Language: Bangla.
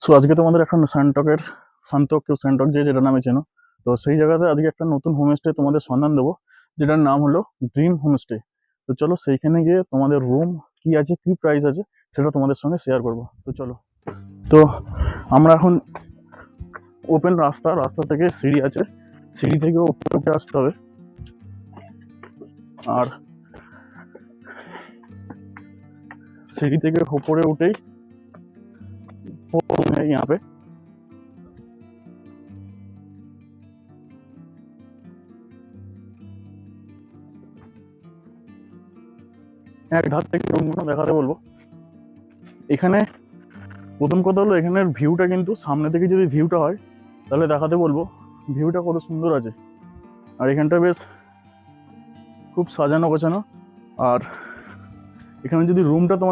সো আজকে তোমাদের একটা স্যান্টক যে যেটা নামে চেনো, তো সেই জায়গাতে আজকে একটা নতুন হোমস্টে তোমাদের সন্ধান দেবো, যেটার নাম হলো ড্রিম হোমস্টে। তো চলো সেইখানে গিয়ে তোমাদের রুম কি আছে, কি প্রাইস আছে, সেটা তোমাদের সঙ্গে শেয়ার করবো। তো চলো। তো আমরা এখন ওপেন রাস্তা থেকে সিঁড়ি আছে, সিঁড়ি থেকে উপরে উঠে আসতে হবে। আর सीढ़ी থেকে উপরে উঠেই फोन है यहाँ पे। এক ধার থেকে রুমগুলো দেখাতে বলবো। এখানে প্রথম কথা হলো এখানের ভিউটা, কিন্তু সামনে থেকে যদি ভিউটা হয় তাহলে দেখাতে বলবো ভিউটা কত সুন্দর আছে। আর এখানটা বেশ খুব সাজানো গোছানো। আর এখানে যদি রুমটা তোমার